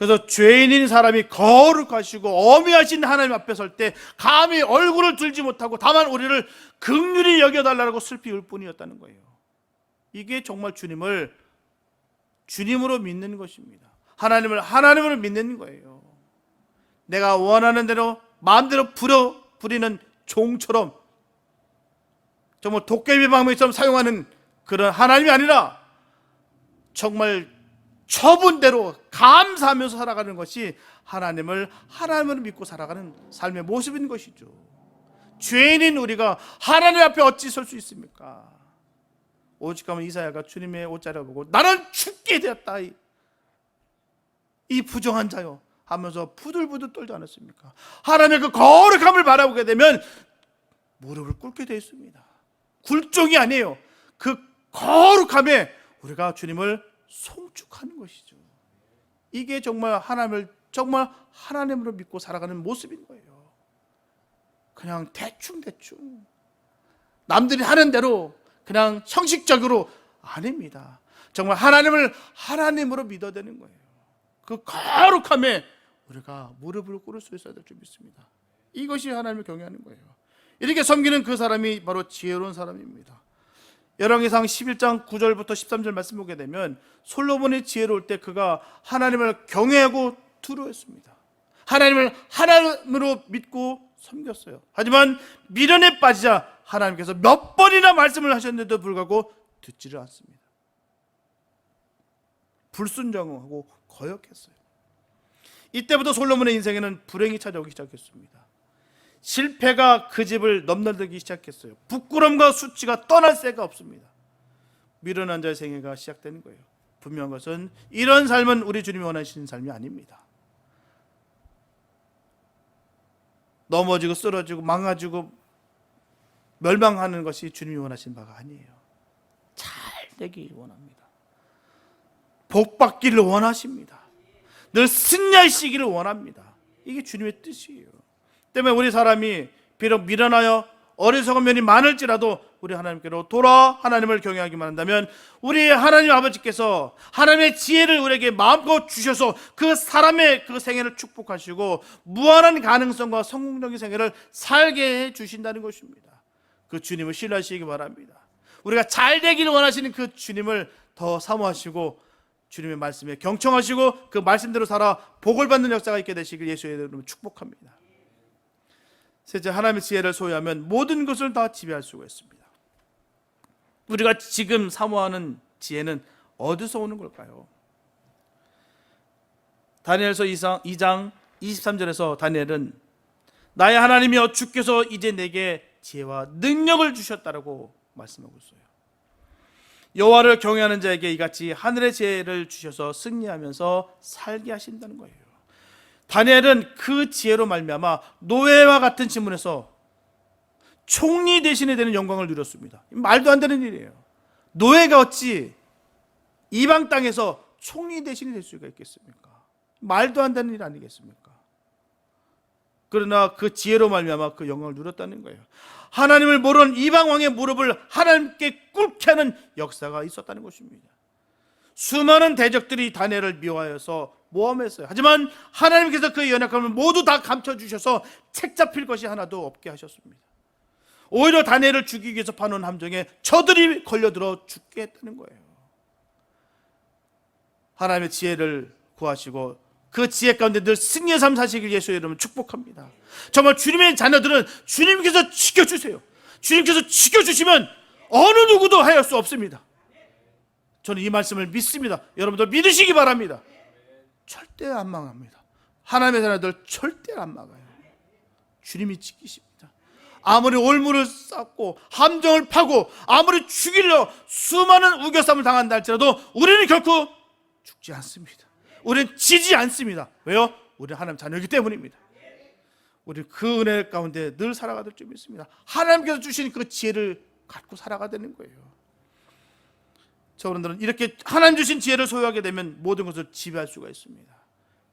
그래서 죄인인 사람이 거룩하시고 어미하신 하나님 앞에 설 때 감히 얼굴을 들지 못하고 다만 우리를 긍휼히 여겨달라고 슬피 울 뿐이었다는 거예요. 이게 정말 주님을 주님으로 믿는 것입니다. 하나님을 하나님으로 믿는 거예요. 내가 원하는 대로 마음대로 부리는 종처럼 정말 도깨비 방망이처럼 사용하는 그런 하나님이 아니라 정말 처분대로 감사하면서 살아가는 것이 하나님을 하나님으로 믿고 살아가는 삶의 모습인 것이죠. 죄인인 우리가 하나님 앞에 어찌 설 수 있습니까? 오직하면 이사야가 주님의 옷자리를 보고 나는 죽게 되었다, 이 부정한 자요 하면서 부들부들 떨지 않았습니까? 하나님의 그 거룩함을 바라보게 되면 무릎을 꿇게 되어 있습니다. 굴종이 아니에요. 그 거룩함에 우리가 주님을 송축하는 것이죠. 이게 정말 하나님을 정말 하나님으로 믿고 살아가는 모습인 거예요. 그냥 대충 남들이 하는 대로 그냥 형식적으로 아닙니다. 정말 하나님을 하나님으로 믿어야 되는 거예요. 그 거룩함에 우리가 무릎을 꿇을 수 있어야 될 줄 믿습니다. 이것이 하나님을 경외하는 거예요. 이렇게 섬기는 그 사람이 바로 지혜로운 사람입니다. 열왕기상 11장 9절부터 13절 말씀 보게 되면 솔로몬이 지혜로울 때 그가 하나님을 경외하고 두려워했습니다. 하나님을 하나님으로 믿고 섬겼어요. 하지만 미련에 빠지자 하나님께서 몇 번이나 말씀을 하셨는데도 불구하고 듣지를 않습니다. 불순종하고 거역했어요. 이때부터 솔로몬의 인생에는 불행이 찾아오기 시작했습니다. 실패가 그 집을 넘나들기 시작했어요. 부끄럼과 수치가 떠날 새가 없습니다. 미련한 자의 생애가 시작되는 거예요. 분명한 것은 이런 삶은 우리 주님이 원하시는 삶이 아닙니다. 넘어지고 쓰러지고 망가지고 멸망하는 것이 주님이 원하시는 바가 아니에요. 잘 되기 원합니다. 복 받기를 원하십니다. 늘 승리하시기를 원합니다. 이게 주님의 뜻이에요. 때문에 우리 사람이 비록 미련하여 어리석은 면이 많을지라도 우리 하나님께로 돌아 하나님을 경외하기만 한다면 우리 하나님 아버지께서 하나님의 지혜를 우리에게 마음껏 주셔서 그 사람의 그 생애를 축복하시고 무한한 가능성과 성공적인 생애를 살게 해 주신다는 것입니다. 그 주님을 신뢰하시기 바랍니다. 우리가 잘 되기를 원하시는 그 주님을 더 사모하시고 주님의 말씀에 경청하시고 그 말씀대로 살아 복을 받는 역사가 있게 되시길 예수의 이름으로 축복합니다. 셋째, 하나님의 지혜를 소유하면 모든 것을 다 지배할 수가 있습니다. 우리가 지금 사모하는 지혜는 어디서 오는 걸까요? 다니엘서 2장 23절에서 다니엘은 나의 하나님이여 주께서 이제 내게 지혜와 능력을 주셨다라고 말씀하고 있어요. 여호와를 경외하는 자에게 이같이 하늘의 지혜를 주셔서 승리하면서 살게 하신다는 거예요. 다니엘은 그 지혜로 말미암아 노예와 같은 신분에서 총리 대신에 되는 영광을 누렸습니다. 말도 안 되는 일이에요. 노예가 어찌 이방 땅에서 총리 대신이 될 수가 있겠습니까? 말도 안 되는 일 아니겠습니까? 그러나 그 지혜로 말미암아 그 영광을 누렸다는 거예요. 하나님을 모르는 이방 왕의 무릎을 하나님께 꿇게 하는 역사가 있었다는 것입니다. 수많은 대적들이 다니엘을 미워하여서 모함했어요. 하지만 하나님께서 그의 연약함을 모두 다 감춰주셔서 책 잡힐 것이 하나도 없게 하셨습니다. 오히려 다니엘을 죽이기 위해서 파놓은 함정에 저들이 걸려들어 죽게 했다는 거예요. 하나님의 지혜를 구하시고 그 지혜 가운데 늘 승리의 삶 사시길 예수의 이름으로 축복합니다. 정말 주님의 자녀들은 주님께서 지켜주세요. 주님께서 지켜주시면 어느 누구도 하할 수 없습니다. 저는 이 말씀을 믿습니다. 여러분들 믿으시기 바랍니다. 절대 안 망합니다. 하나님의 자녀들 절대 안 막아요. 주님이 지키십니다. 아무리 올무를 쌓고 함정을 파고 아무리 죽이려 수많은 우겨쌈을 당한다 할지라도 우리는 결코 죽지 않습니다. 우리는 지지 않습니다. 왜요? 우리는 하나님 자녀이기 때문입니다. 우리는 그 은혜 가운데 늘 살아가야 될 줄 믿습니다. 하나님께서 주신 그 지혜를 갖고 살아가야 되는 거예요. 저분들은 이렇게 하나님 주신 지혜를 소유하게 되면 모든 것을 지배할 수가 있습니다.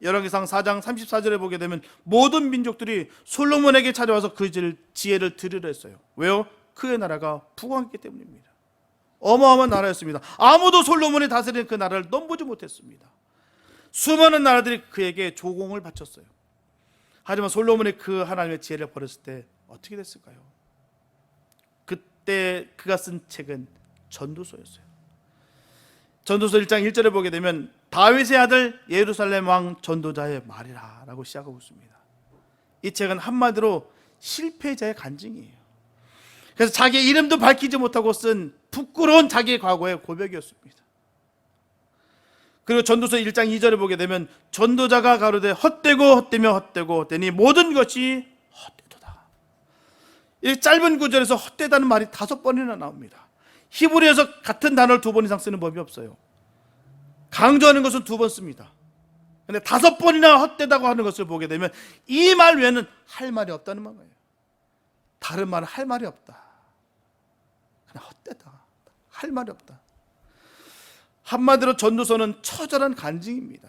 열왕기상 4장 34절에 보게 되면 모든 민족들이 솔로몬에게 찾아와서 그 지혜를 들으려 했어요. 왜요? 그의 나라가 부강했기 때문입니다. 어마어마한 나라였습니다. 아무도 솔로몬이 다스리는 그 나라를 넘보지 못했습니다. 수많은 나라들이 그에게 조공을 바쳤어요. 하지만 솔로몬이 그 하나님의 지혜를 버렸을 때 어떻게 됐을까요? 그때 그가 쓴 책은 전도서였어요. 전도서 1장 1절에 보게 되면 다윗의 아들 예루살렘 왕 전도자의 말이라 라고 시작하고 있습니다. 이 책은 한마디로 실패자의 간증이에요. 그래서 자기의 이름도 밝히지 못하고 쓴 부끄러운 자기의 과거의 고백이었습니다. 그리고 전도서 1장 2절에 보게 되면 전도자가 가로되 헛되고 헛되며 헛되고 헛되니 모든 것이 헛되도다. 이 짧은 구절에서 헛되다는 말이 5번이나 나옵니다. 히브리어에서 같은 단어를 2번 이상 쓰는 법이 없어요. 강조하는 것은 2번 씁니다. 근데 5번이나 헛되다고 하는 것을 보게 되면 이 말 외에는 할 말이 없다는 거예요. 다른 말은 할 말이 없다. 그냥 헛되다. 할 말이 없다. 한마디로 전도서는 처절한 간증입니다.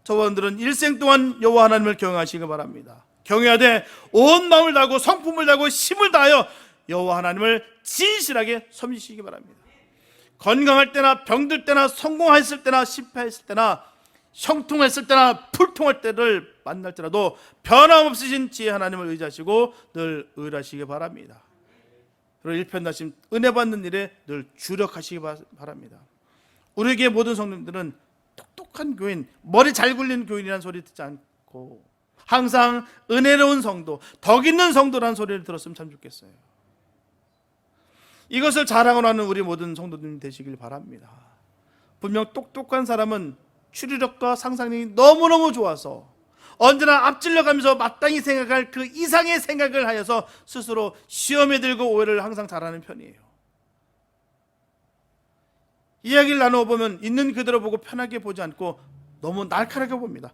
저분들은 일생 동안 여호와 하나님을 경외하시기 바랍니다. 경외하되 온 마음을 다하고 성품을 다하고 힘을 다하여 여호와 하나님을 진실하게 섬기시기 바랍니다. 건강할 때나 병들 때나 성공했을 때나 실패했을 때나 형통했을 때나 불통할 때를 만날지라도 변함없으신 지혜 하나님을 의지하시고 늘 의뢰하시기 바랍니다. 그리고 일편단심 은혜 받는 일에 늘 주력하시기 바랍니다. 우리에게 모든 성도님들은 똑똑한 교인, 머리 잘 굴리는 교인이라는 소리 듣지 않고 항상 은혜로운 성도, 덕 있는 성도라는 소리를 들었으면 참 좋겠어요. 이것을 자랑하고 하는 우리 모든 성도님 되시길 바랍니다. 분명 똑똑한 사람은 추리력과 상상력이 너무너무 좋아서 언제나 앞질러가면서 마땅히 생각할 그 이상의 생각을 하여서 스스로 시험에 들고 오해를 항상 잘하는 편이에요. 이야기를 나누어 보면 있는 그대로 보고 편하게 보지 않고 너무 날카롭게 봅니다.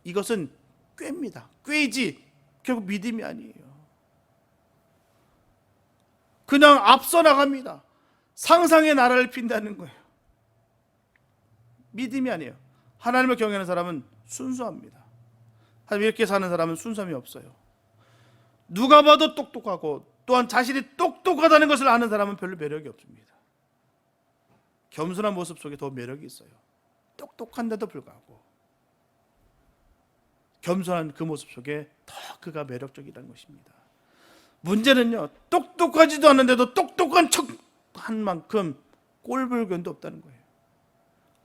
이것은 꾀입니다. 꾀이지 결국 믿음이 아니에요. 그냥 앞서 나갑니다. 상상의 나라를 핀다는 거예요. 믿음이 아니에요. 하나님을 경외하는 사람은 순수합니다. 하지만 이렇게 사는 사람은 순수함이 없어요. 누가 봐도 똑똑하고 또한 자신이 똑똑하다는 것을 아는 사람은 별로 매력이 없습니다. 겸손한 모습 속에 더 매력이 있어요. 똑똑한데도 불구하고 겸손한 그 모습 속에 더 그가 매력적이라는 것입니다. 문제는요, 똑똑하지도 않은데도 똑똑한 척한 만큼 꼴불견도 없다는 거예요.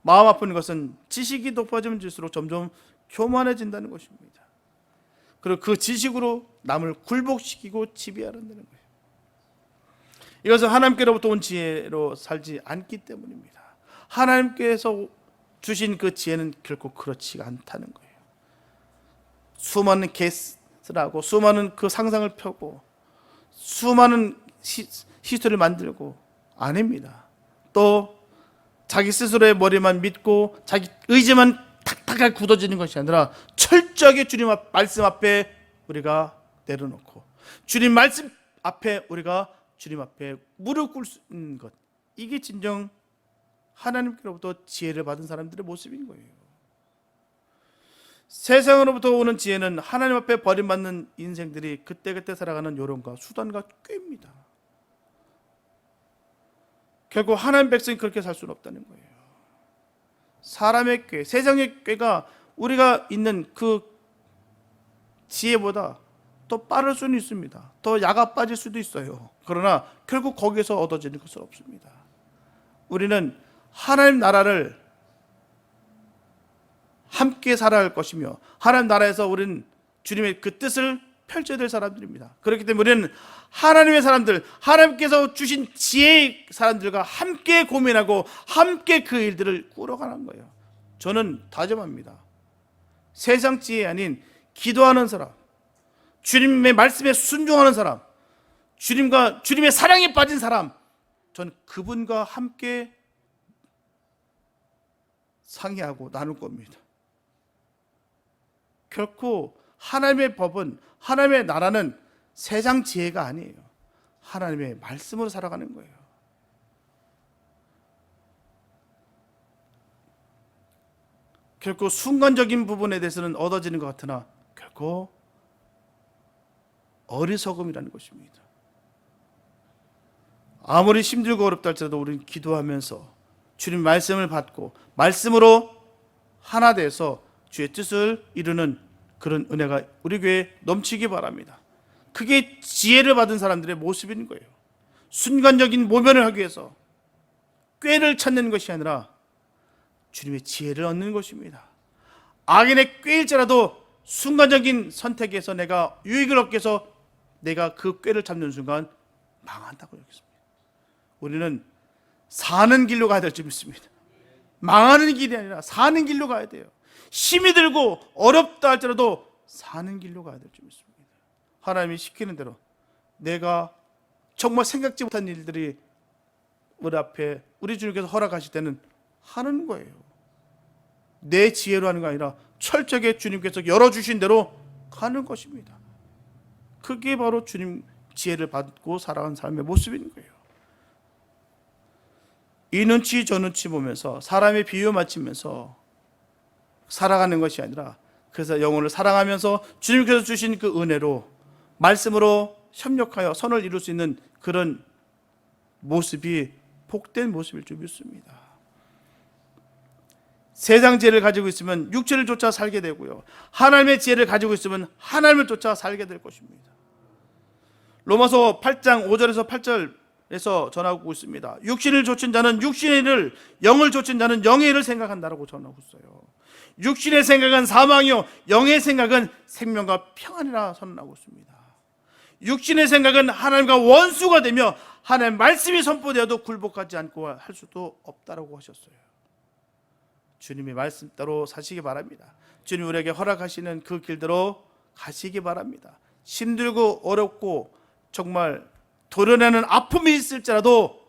마음 아픈 것은 지식이 높아지면 질수록 점점 교만해진다는 것입니다. 그리고 그 지식으로 남을 굴복시키고 지배하려는 거예요. 이것은 하나님께로부터 온 지혜로 살지 않기 때문입니다. 하나님께서 주신 그 지혜는 결코 그렇지가 않다는 거예요. 수많은 게스트를 하고 수많은 그 상상을 펴고 수많은 히스토리를 만들고 아닙니다. 또 자기 스스로의 머리만 믿고 자기 의지만 탁탁하게 굳어지는 것이 아니라 철저하게 주님 말씀 앞에 우리가 내려놓고 주님 말씀 앞에 우리가 주님 앞에 무릎 꿇는 것, 이게 진정 하나님께로부터 지혜를 받은 사람들의 모습인 거예요. 세상으로부터 오는 지혜는 하나님 앞에 버림받는 인생들이 그때그때 살아가는 요령과 수단과 꾀입니다. 결국 하나님 백성이 그렇게 살 수는 없다는 거예요. 사람의 꾀, 세상의 꾀가 우리가 있는 그 지혜보다 더 빠를 수는 있습니다. 더 야가 빠질 수도 있어요. 그러나 결국 거기에서 얻어지는 것은 없습니다. 우리는 하나님 나라를 함께 살아야 할 것이며 하나님 나라에서 우리는 주님의 그 뜻을 펼쳐야 될 사람들입니다. 그렇기 때문에 우리는 하나님의 사람들, 하나님께서 주신 지혜의 사람들과 함께 고민하고 함께 그 일들을 꾸려가는 거예요. 저는 다짐합니다. 세상 지혜 아닌 기도하는 사람, 주님의 말씀에 순종하는 사람, 주님의 사랑에 빠진 사람, 저는 그분과 함께 상의하고 나눌 겁니다. 결코 하나님의 법은, 하나님의 나라는 세상 지혜가 아니에요. 하나님의 말씀으로 살아가는 거예요. 결코 순간적인 부분에 대해서는 얻어지는 것 같으나 결코 어리석음이라는 것입니다. 아무리 힘들고 어렵다 할지라도 우리는 기도하면서 주님 말씀을 받고 말씀으로 하나 돼서 주의 뜻을 이루는 그런 은혜가 우리 교회에 넘치기 바랍니다. 그게 지혜를 받은 사람들의 모습인 거예요. 순간적인 모면을 하기 위해서 꾀를 찾는 것이 아니라 주님의 지혜를 얻는 것입니다. 악인의 꾀일지라도 순간적인 선택에서 내가 유익을 얻기 위해서 내가 그 꾀를 잡는 순간 망한다고 여겼습니다. 우리는 사는 길로 가야 될 줄 믿습니다. 망하는 길이 아니라 사는 길로 가야 돼요. 힘이 들고 어렵다 할지라도 사는 길로 가야 될 줄 믿습니다. 하나님이 시키는 대로 내가 정말 생각지 못한 일들이 우리 앞에 우리 주님께서 허락하실 때는 하는 거예요. 내 지혜로 하는 게 아니라 철저하게 주님께서 열어주신 대로 가는 것입니다. 그게 바로 주님 지혜를 받고 살아가는 삶의 모습인 거예요. 이 눈치 저 눈치 보면서 사람의 비유 맞추면서 살아가는 것이 아니라 그래서 영혼을 사랑하면서 주님께서 주신 그 은혜로 말씀으로 협력하여 선을 이룰 수 있는 그런 모습이 복된 모습일 줄 믿습니다. 세상 지혜를 가지고 있으면 육체를 쫓아 살게 되고요, 하나님의 지혜를 가지고 있으면 하나님을 쫓아 살게 될 것입니다. 로마서 8장 5절에서 8절에서 전하고 있습니다. 육신을 좇은 자는 육신의 일을, 영을 좇은 자는 영의 일을 생각한다라고 전하고 있어요. 육신의 생각은 사망이요 영의 생각은 생명과 평안이라 선언하고 있습니다. 육신의 생각은 하나님과 원수가 되며 하나님의 말씀이 선포되어도 굴복하지 않고 할 수도 없다라고 하셨어요. 주님의 말씀 따로 사시기 바랍니다. 주님 우리에게 허락하시는 그 길대로 가시기 바랍니다. 힘들고 어렵고 정말 도려내는 아픔이 있을지라도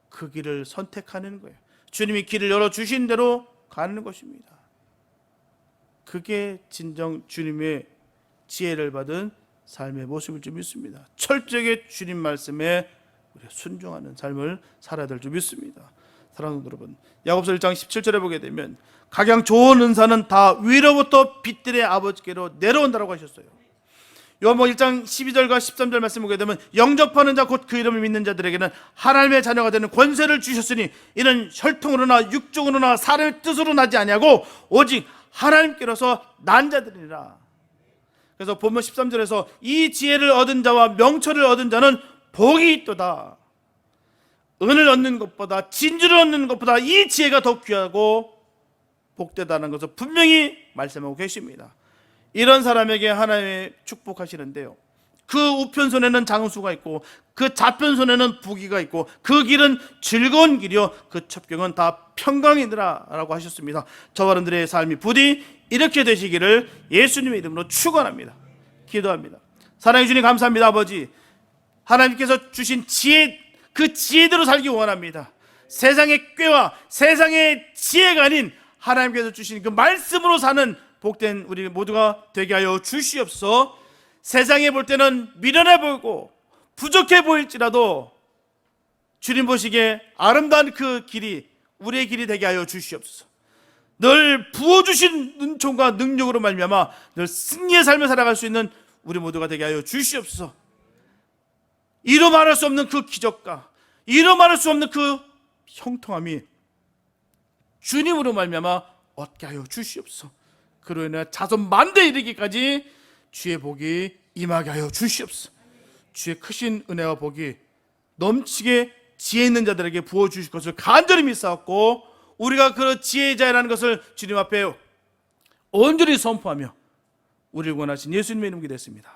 그 길을 선택하는 거예요. 주님이 길을 열어주신 대로 가는 것입니다. 그게 진정 주님의 지혜를 받은 삶의 모습일 줄 믿습니다. 철저하게 주님 말씀에 우리가 순종하는 삶을 살아야 될 줄 믿습니다. 사랑하는 여러분, 야고보서 1장 17절에 보게 되면 각양 좋은 은사는 다 위로부터 빛들의 아버지께로 내려온다라고 하셨어요. 요한복음 1장 12절과 13절 말씀 보게 되면 영접하는 자 곧 그 이름을 믿는 자들에게는 하나님의 자녀가 되는 권세를 주셨으니 이는 혈통으로나 육종으로나 사람의 뜻으로 나지 아니하고 오직 하나님께로서 난 자들이라. 그래서 본문 13절에서 이 지혜를 얻은 자와 명철을 얻은 자는 복이 있도다. 은을 얻는 것보다 진주를 얻는 것보다 이 지혜가 더 귀하고 복되다는 것을 분명히 말씀하고 계십니다. 이런 사람에게 하나님의 축복하시는데요, 그 우편손에는 장수가 있고 그 좌편손에는 부귀가 있고 그 길은 즐거운 길이요 그 첩경은 다 평강이더라 라고 하셨습니다. 저와 여러분들의 삶이 부디 이렇게 되시기를 예수님의 이름으로 축원합니다. 기도합니다. 사랑해 주님 감사합니다. 아버지, 하나님께서 주신 지혜, 그 지혜대로 살기 원합니다. 세상의 꾀와 세상의 지혜가 아닌 하나님께서 주신 그 말씀으로 사는 복된 우리 모두가 되게 하여 주시옵소서. 세상에 볼 때는 미련해 보이고 부족해 보일지라도 주님 보시기에 아름다운 그 길이 우리의 길이 되게 하여 주시옵소서. 늘 부어주신 은총과 능력으로 말미암아 늘 승리의 삶을 살아갈 수 있는 우리 모두가 되게 하여 주시옵소서. 이루 말할 수 없는 그 기적과 이루 말할 수 없는 그 형통함이 주님으로 말미암아 얻게 하여 주시옵소서. 그로 인해 자손 만대에 이르기까지 주의 복이 임하게 하여 주시옵소서. 주의 크신 은혜와 복이 넘치게 지혜 있는 자들에게 부어주실 것을 간절히 믿사옵고 우리가 그 지혜의 자라는 것을 주님 앞에 온전히 선포하며 우리를 원하신 예수님의 이름으로 기도했습니다.